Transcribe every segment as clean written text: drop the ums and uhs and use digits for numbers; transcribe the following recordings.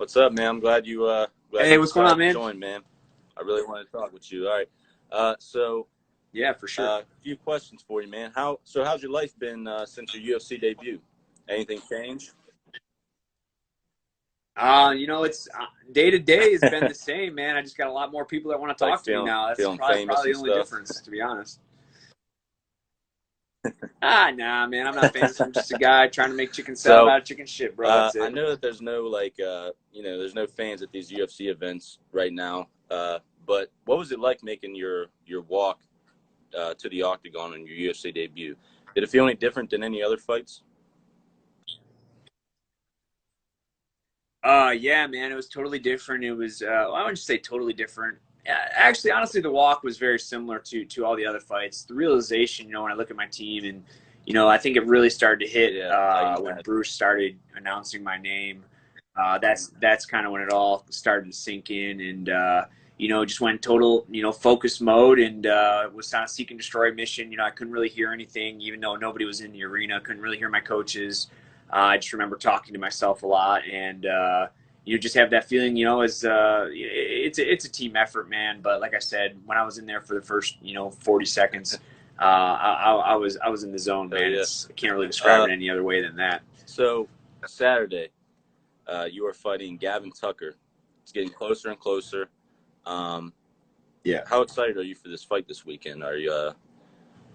What's up, man? I'm glad you Hey, what's going on, man? joined, man. I really wanted to talk with you. All right. So Yeah, for sure. a few questions for you, man. How's your life been since your UFC debut? Anything changed? It's day to day has been the same, man. I just got a lot more people that want to Like talk to me now. That's feeling probably famous probably and the only stuff? difference, to be honest. Nah, man. I'm not famous. I'm just a guy trying to make chicken salad So out of chicken shit, bro. That's I it. know that there's no there's no fans at these UFC events right now. But what was it like making your walk to the octagon in your UFC debut? Did it feel any different than any other fights? Yeah, man. It was totally different. It was I wouldn't say totally different. Actually, honestly, the walk was very similar to all the other fights. The realization, when I look at my team, and I think it really started to hit Yeah, I can when imagine. Bruce started announcing my name. That's kind of when it all started to sink in, and just went total focus mode, and was on a seek and destroy mission. I couldn't really hear anything, even though nobody was in the arena. Couldn't really hear my coaches. I just remember talking to myself a lot, and just have that feeling, as it's a team effort, man. But like I said, when I was in there for the first 40 seconds, I was in the zone, man. Yeah. I can't really describe it any other way than that. So Saturday, you are fighting Gavin Tucker. It's getting closer and closer. Yeah. How excited are you for this fight this weekend? Are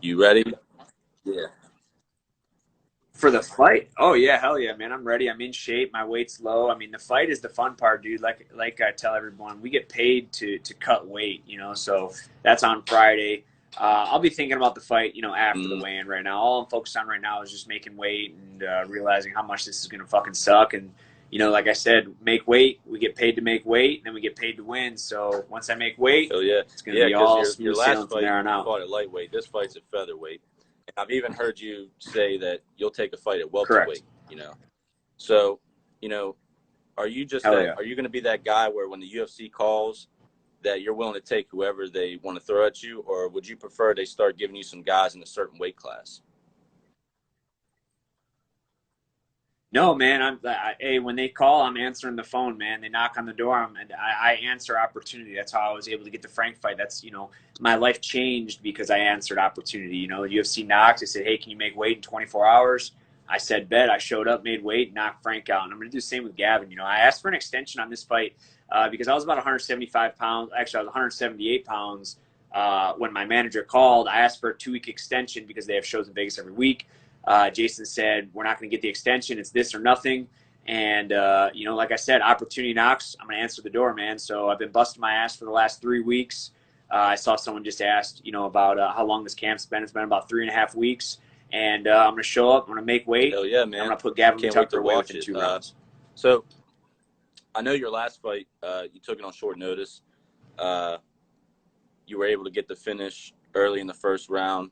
you ready? Yeah. For the fight? Oh yeah, hell yeah, man! I'm ready. I'm in shape. My weight's low. I mean, the fight is the fun part, dude. Like I tell everyone, we get paid to cut weight, So that's on Friday. I'll be thinking about the fight, after the weigh-in. Right now, all I'm focused on right now is just making weight and realizing how much this is gonna fucking suck. And like I said, make weight. We get paid to make weight, and then we get paid to win. So once I make weight, Oh yeah, it's gonna be all your smooth last sailing from fight there on you out. fought at lightweight. This fight's at featherweight. I've even heard you say that you'll take a fight at welterweight. Correct. So, are you Hell yeah. Are you going to be that guy where when the UFC calls, that you're willing to take whoever they want to throw at you, or would you prefer they start giving you some guys in a certain weight class? No, man. Hey, when they call, I'm answering the phone, man. They knock on the door, I answer opportunity. That's how I was able to get the Frank fight. That's my life changed because I answered opportunity. UFC knocked. They said, "Hey, can you make weight in 24 hours?" I said, "Bet." I showed up, made weight, knocked Frank out, and I'm going to do the same with Gavin. I asked for an extension on this fight because I was about 175 pounds. Actually, I was 178 pounds when my manager called. I asked for a 2-week extension because they have shows in Vegas every week. Jason said, "We're not going to get the extension. It's this or nothing." And, like I said, opportunity knocks. I'm going to answer the door, man. So I've been busting my ass for the last 3 weeks. I saw someone just asked, about how long this camp's been. It's been about 3.5 weeks. And I'm going to show up. I'm going to make weight. Hell yeah, man. I'm going to put Gavin Can't wait Tucker to away watch within it. 2 rounds. So I know your last fight, you took it on short notice. You were able to get the finish early in the first round.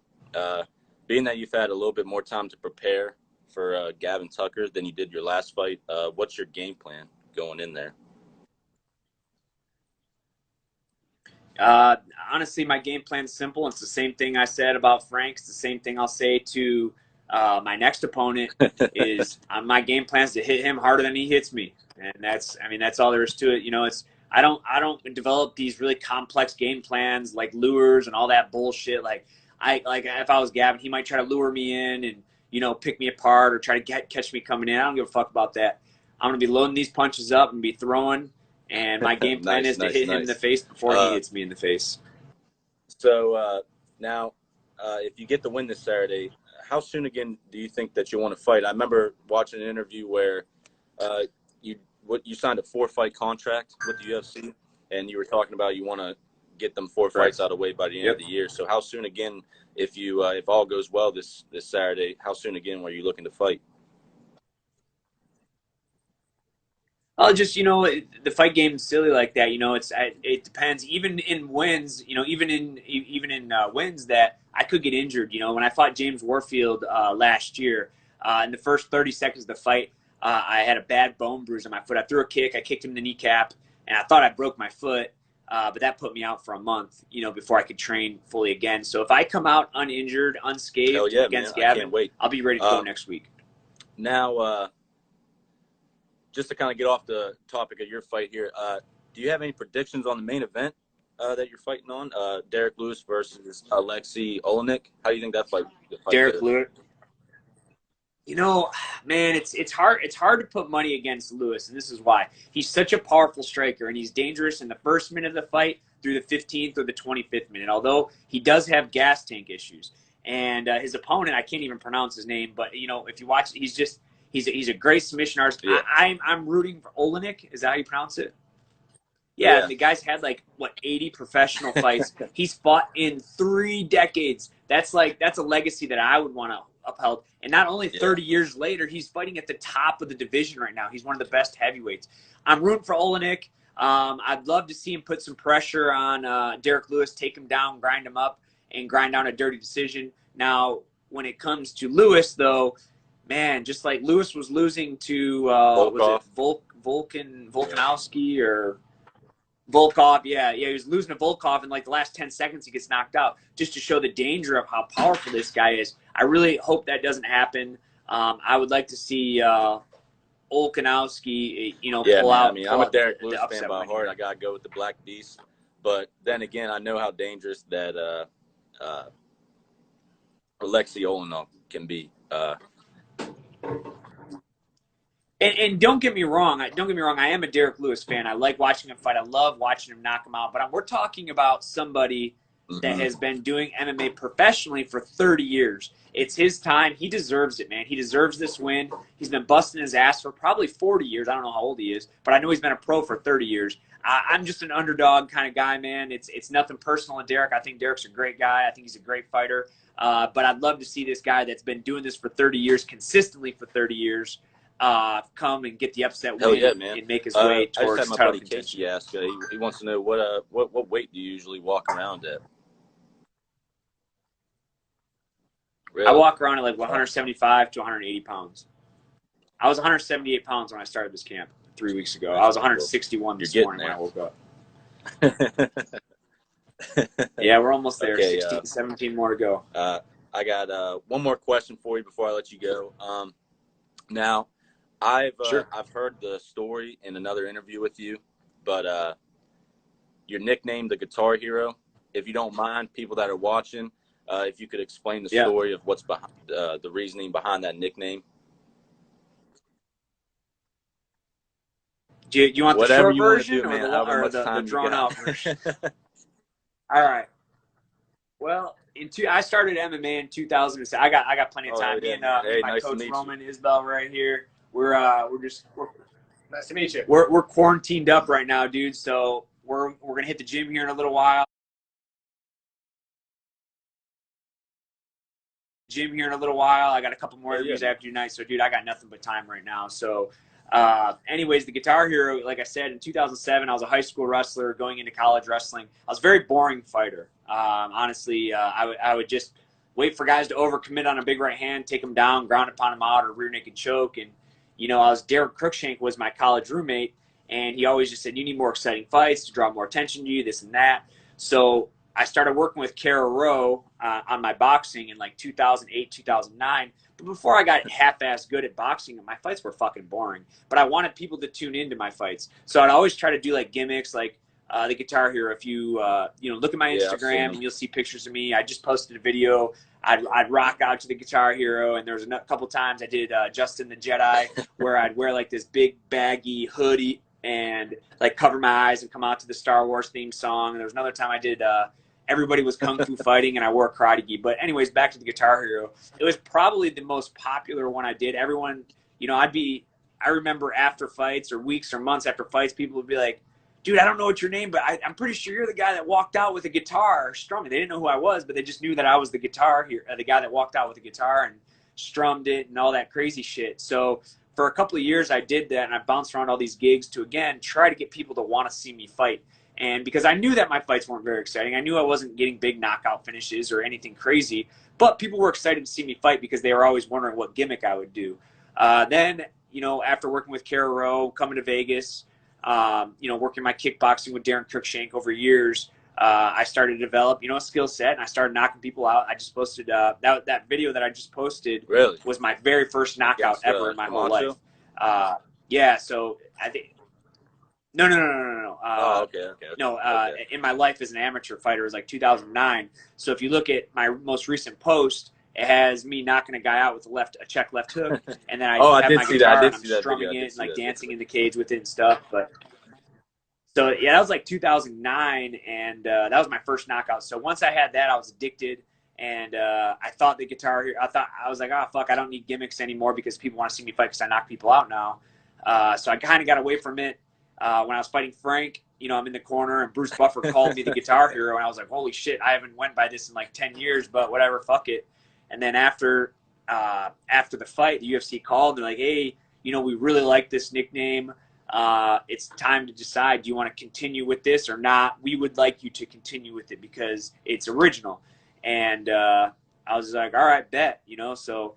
Being that you've had a little bit more time to prepare for Gavin Tucker than you did your last fight, what's your game plan going in there? Honestly, my game plan is simple. It's the same thing I said about Frank. It's the same thing I'll say to my next opponent. Is my game plan is to hit him harder than he hits me, and that's all there is to it. I don't develop these really complex game plans like lures and all that bullshit. Like if I was Gavin, he might try to lure me in and pick me apart or try to catch me coming in. I don't give a fuck about that. I'm gonna be loading these punches up and be throwing. And my game plan is to hit him in the face before he hits me in the face. So now, if you get the win this Saturday, how soon again do you think that you want to fight? I remember watching an interview where you signed a 4-fight contract with the UFC, and you were talking about you want to get them 4 fights out of the way by the end of the year. So how soon again, if all goes well this Saturday, how soon again were you looking to fight? Oh, just the fight game is silly like that. It depends. Even in wins, even in wins that I could get injured. When I fought James Warfield last year, in the first 30 seconds of the fight, I had a bad bone bruise on my foot. I threw a kick, I kicked him in the kneecap, and I thought I broke my foot. But that put me out for a month, before I could train fully again. So if I come out uninjured, unscathed against Gavin, I'll be ready to go next week. Now, just to kind of get off the topic of your fight here, do you have any predictions on the main event that you're fighting on? Derek Lewis versus Alexei Olenek. How do you think that fight Derek goes? Lewis. You know, man, it's hard. It's hard to put money against Lewis, and this is why. He's such a powerful striker, and he's dangerous in the first minute of the fight through the 15th or the 25th minute. Although he does have gas tank issues, and his opponent, I can't even pronounce his name, but you know, if you watch, he's a great submission artist. Yeah. I'm rooting for Olenek. Is that how you pronounce it? Yeah, and the guy's had like 80 professional fights. He's fought in 3 decades. That's a legacy that I would want to upheld. And not only 30 years later, he's fighting at the top of the division right now. He's one of the best heavyweights. I'm rooting for Olenek. I'd love to see him put some pressure on Derek Lewis, take him down, grind him up, and grind down a dirty decision. Now, when it comes to Lewis, though, man, just like Lewis was losing to was it Volkanovski or Volkov, yeah, he was losing to Volkov in like the last 10 seconds. He gets knocked out just to show the danger of how powerful this guy is. I really hope that doesn't happen. I would like to see Volkanovski, pull out. I mean, I'm a Derek Lewis fan by heart. I gotta go with the Black Beast, but then again, I know how dangerous that Alexei Olenek can be. And don't get me wrong. I am a Derek Lewis fan. I like watching him fight. I love watching him knock him out. But we're talking about somebody that has been doing MMA professionally for 30 years. It's his time. He deserves it, man. He deserves this win. He's been busting his ass for probably 40 years. I don't know how old he is, but I know he's been a pro for 30 years. I'm just an underdog kind of guy, man. It's nothing personal with Derek. I think Derek's a great guy. I think he's a great fighter. But I'd love to see this guy that's been doing this for 30 years, consistently for 30 years, come and get the upset win and make his way towards title contention. I just had my buddy Casey ask. He wants to know what weight do you usually walk around at? Really? I walk around at like 175 to 180 pounds. I was 178 pounds when I started this camp 3 weeks ago. I was 161 this morning when I woke up. Yeah, we're almost there. Okay, 16, 17 more to go. I got one more question for you before I let you go. Now, I've heard the story in another interview with you, but your nickname, the Guitar Hero. If you don't mind, people that are watching, if you could explain the story of what's behind the reasoning behind that nickname. Do you want the short version or the drawn out version? All right. Well, I started MMA in 2007. I got plenty of time. Me and my coach Roman Isbell right here. We're nice to meet you. We're quarantined up right now, dude. So we're gonna hit the gym here in a little while. I got a couple more interviews I have to do tonight. So, dude, I got nothing but time right now. So, anyways, the Guitar Hero, like I said, in 2007, I was a high school wrestler going into college wrestling. I was a very boring fighter. Honestly, I would just wait for guys to overcommit on a big right hand, take them down, ground upon them out, or rear naked choke. And, Derek Cruikshank was my college roommate, and he always just said, you need more exciting fights to draw more attention to you, this and that. So I started working with Kara Rowe on my boxing in like 2008, 2009. But before I got half-assed good at boxing, my fights were fucking boring. But I wanted people to tune into my fights. So I'd always try to do like gimmicks like the Guitar Hero. If you look at my Instagram and you'll see pictures of me. I just posted a video. I'd rock out to the Guitar Hero. And there was a couple times I did Justin the Jedi where I'd wear like this big baggy hoodie and like cover my eyes and come out to the Star Wars theme song. And there was another time I did everybody was kung fu fighting and I wore a karate gi. But anyways, back to the Guitar Hero. It was probably the most popular one I did. Everyone, I remember after fights or weeks or months after fights, people would be like, dude, I don't know what your name, but I'm pretty sure you're the guy that walked out with a guitar strumming. They didn't know who I was, but they just knew that I was the guitar here, the guy that walked out with a guitar and strummed it and all that crazy shit. So for a couple of years, I did that, and I bounced around all these gigs to, again, try to get people to want to see me fight. And because I knew that my fights weren't very exciting, I knew I wasn't getting big knockout finishes or anything crazy, but people were excited to see me fight because they were always wondering what gimmick I would do. Then, after working with Kara Rowe, coming to Vegas, working my kickboxing with Darren Cruikshank over years, I started to develop, a skill set, and I started knocking people out. I just posted that video that I just posted was my very first knockout ever in my whole life. Yeah, so I think no. Oh, okay. No, Okay. in my life as an amateur fighter, it was like 2009. So if you look at my most recent post, it has me knocking a guy out with a check left hook, and then I Oh, I have did my see that. I guitar did and I'm see that video. strumming I it did and see like that dancing video. in the cage with it and stuff. But so yeah, that was like 2009, and that was my first knockout. So once I had that, I was addicted, and I thought the guitar here. I was like, oh fuck, I don't need gimmicks anymore because people want to see me fight because I knock people out now. So I kind of got away from it when I was fighting Frank. You know, I'm in the corner, and Bruce Buffer called me the Guitar Hero, and I was like, holy shit, I haven't went by this in like 10 years, but whatever, fuck it. And then after the fight, the UFC called, and they're like, hey, you know, we really like this nickname. It's time to decide, do you want to continue with this or not? We would like you to continue with it because it's original. And I was like, all right, bet, you know. So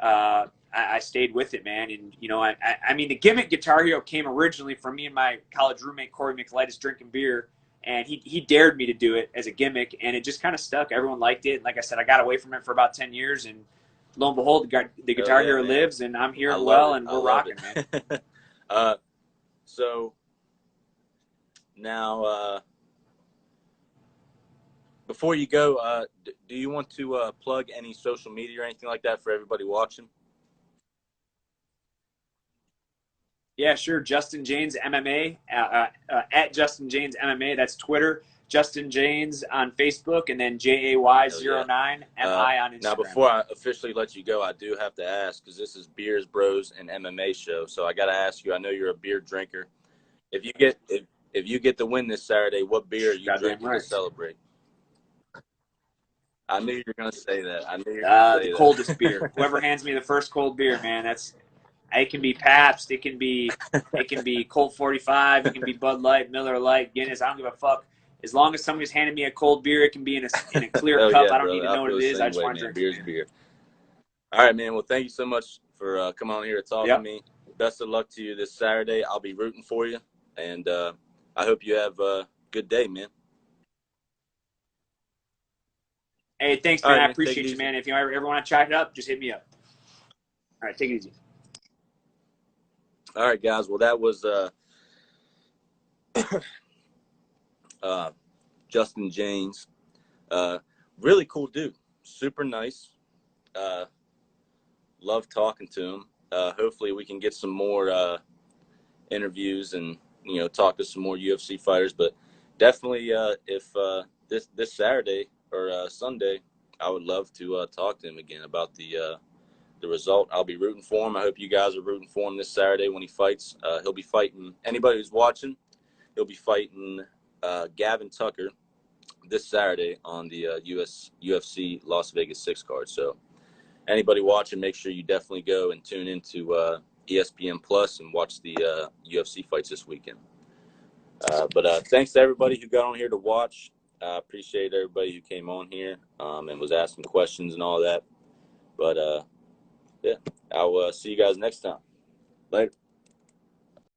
I stayed with it, man. And, you know, I mean, the gimmick Guitar Hero came originally from me and my college roommate, Corey McLitis, drinking beer. And he dared me to do it as a gimmick, and it just kind of stuck. Everyone liked it. And like I said, I got away from it for about 10 years, and lo and behold, the Oh Guitar yeah, Hero man. lives, and I'm here I and love well, it. and I we're love rocking, man. it. So now, before you go, do you want to plug any social media or anything like that for everybody watching? Yeah, sure. Justin Jaynes MMA at Justin Jaynes MMA. That's Twitter. Justin Jaynes on Facebook, and then Hell yeah. JAY09MI on Now, Instagram. before I officially let you go, I do have to ask, because this is Beers, Bros, and MMA show. So I got to ask you. I know you're a beer drinker. If you get the win this Saturday, what beer are you Goddamn drinking right. to celebrate? I knew you were going to say that. I knew you were going to say The that. coldest beer. Whoever hands me the first cold beer, man. It can be Pabst. It can be Colt 45. It can be Bud Light, Miller Lite, Guinness. I don't give a fuck. As long as somebody's handing me a cold beer, it can be in a clear Oh cup. yeah, I don't need brother. to I know what feel it the is. I same just way, want to man. drink it, Beer's man. beer. All right, man. Well, thank you so much for coming on here to talk to Yep. me. Best of luck to you this Saturday. I'll be rooting for you, and I hope you have a good day, man. Hey, thanks, All man. right, I man. Take it appreciate you, easy. man. If you ever want to chat it up, just hit me up. All right, take it easy. All right, guys. Well, that was Justin Jaynes. Really cool dude. Super nice. Love talking to him. Hopefully, we can get some more interviews and talk to some more UFC fighters. But definitely, if this Saturday or Sunday, I would love to talk to him again about the result. I'll be rooting for him. I hope you guys are rooting for him this Saturday when he fights. He'll be fighting anybody who's watching. He'll be fighting Gavin Tucker this Saturday on the UFC Las Vegas 6 card. So anybody watching, make sure you definitely go and tune into ESPN Plus and watch the UFC fights this weekend. But thanks to everybody who got on here to watch. I appreciate everybody who came on here and was asking questions and all that. But yeah, I'll see you guys next time. Later.